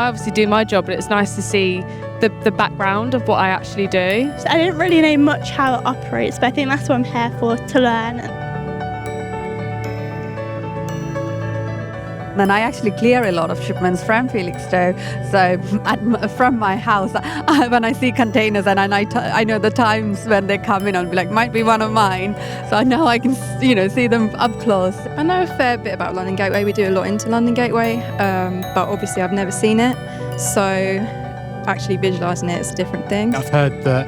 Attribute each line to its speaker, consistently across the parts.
Speaker 1: obviously do my job, but it's nice to see the background of what I actually do.
Speaker 2: So I didn't really know much how it operates, but I think that's what I'm here for, to learn.
Speaker 3: And I actually clear a lot of shipments from Felixstowe. So from my house, when I see containers and I know the times when they come in, I'll be like, might be one of mine. So I know I can, see them up close.
Speaker 4: I know a fair bit about London Gateway. We do a lot into London Gateway, but obviously I've never seen it. So actually visualising it is a different thing.
Speaker 5: I've heard that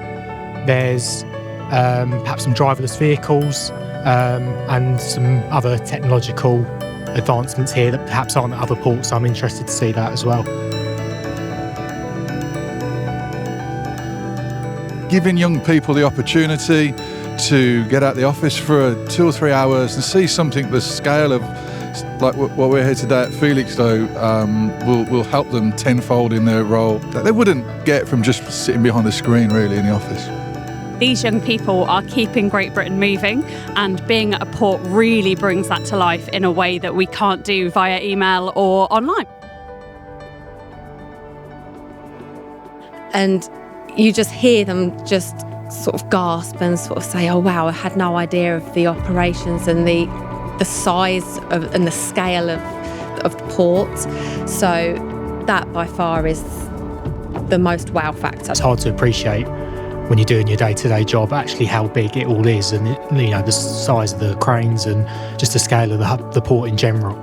Speaker 5: there's perhaps some driverless vehicles and some other technological advancements here that perhaps aren't at other ports, so I'm interested to see that as well.
Speaker 6: Giving young people the opportunity to get out the office for 2 or 3 hours and see something the scale of like what we're here today at Felixstowe will help them tenfold in their role that they wouldn't get from just sitting behind a screen really in the office.
Speaker 7: These young people are keeping Great Britain moving, and being at a port really brings that to life in a way that we can't do via email or online.
Speaker 8: And you just hear them just sort of gasp and sort of say, oh wow, I had no idea of the operations and the size of and the scale of the port. So that by far is the most wow factor.
Speaker 5: It's hard to appreciate when you're doing your day-to-day job actually how big it all is, and the size of the cranes and just the scale of the port in general.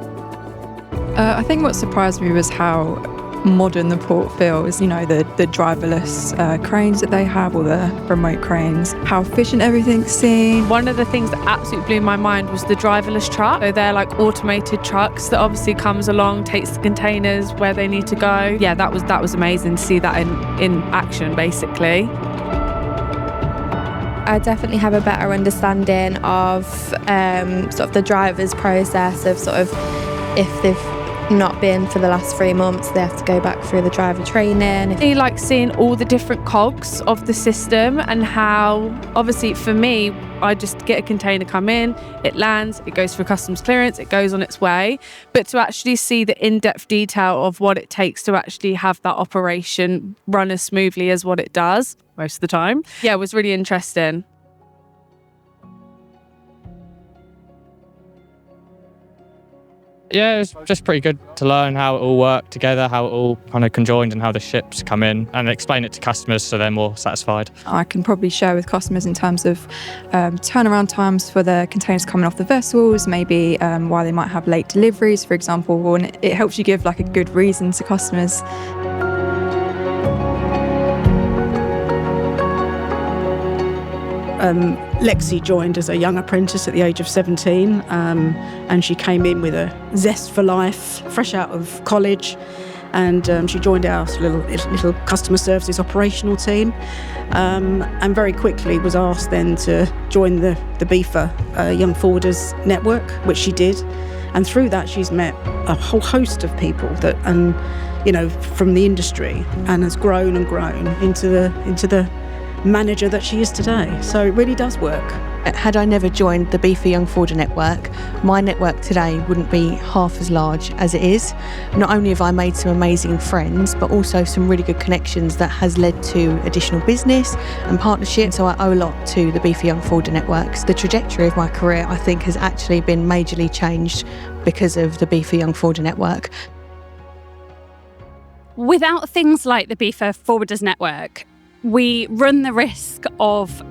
Speaker 4: I think what surprised me was how modern the port feels, the driverless cranes that they have, or the remote cranes, how efficient everything's seen.
Speaker 1: One of the things that absolutely blew my mind was the driverless truck. So they're like automated trucks that obviously comes along, takes the containers where they need to go. Yeah, that was amazing to see that in action, basically.
Speaker 9: I definitely have a better understanding of sort of the driver's process of sort of if they've not been for the last 3 months, they have to go back through the driver training.
Speaker 1: I like seeing all the different cogs of the system and how, obviously for me, I just get a container come in, it lands, it goes through customs clearance, it goes on its way. But to actually see the in-depth detail of what it takes to actually have that operation run as smoothly as what it does most of the time, yeah, it was really interesting.
Speaker 10: Yeah, it was just pretty good to learn how it all worked together, how it all kind of conjoined and how the ships come in, and explain it to customers so they're more satisfied.
Speaker 4: I can probably share with customers in terms of turnaround times for the containers coming off the vessels, maybe why they might have late deliveries, for example, and it helps you give like a good reason to customers.
Speaker 11: Lexi joined as a young apprentice at the age of 17, and she came in with a zest for life, fresh out of college, and she joined our little customer services operational team, and very quickly was asked then to join the BIFA Young Forwarders Network, which she did, and through that she's met a whole host of people that, from the industry, and has grown and grown into the manager that she is today. So it really does work.
Speaker 12: Had I never joined the BIFA Young Forwarder Network, my network today wouldn't be half as large as it is. Not only have I made some amazing friends, but also some really good connections that has led to additional business and partnerships. So I owe a lot to the BIFA Young Forwarder Networks. The trajectory of my career, I think, has actually been majorly changed because of the BIFA Young Forwarder Network.
Speaker 7: Without things like the BIFA Forwarders Network, we run the risk of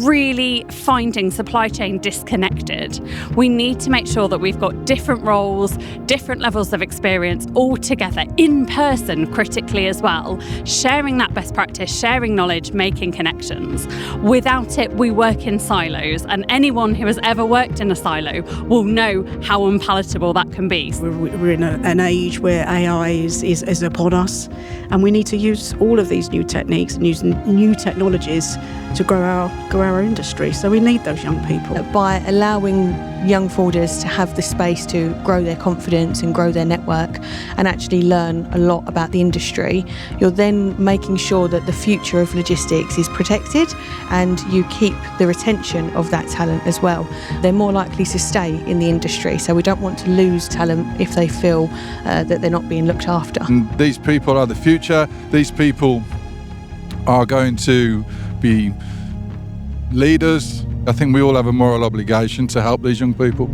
Speaker 7: really finding supply chain disconnected. We need to make sure that we've got different roles, different levels of experience all together in person critically as well, sharing that best practice, sharing knowledge, making connections. Without it, we work in silos, and anyone who has ever worked in a silo will know how unpalatable that can be.
Speaker 11: We're in an age where AI is upon us, and we need to use all of these new techniques and use new technologies to grow our of our industry. So we need those young people.
Speaker 12: By allowing young forwarders to have the space to grow their confidence and grow their network and actually learn a lot about the industry, you're then making sure that the future of logistics is protected and you keep the retention of that talent as well. They're more likely to stay in the industry, so we don't want to lose talent if they feel that they're not being looked after.
Speaker 6: And these people are the future. These people are going to be leaders. I think we all have a moral obligation to help these young people.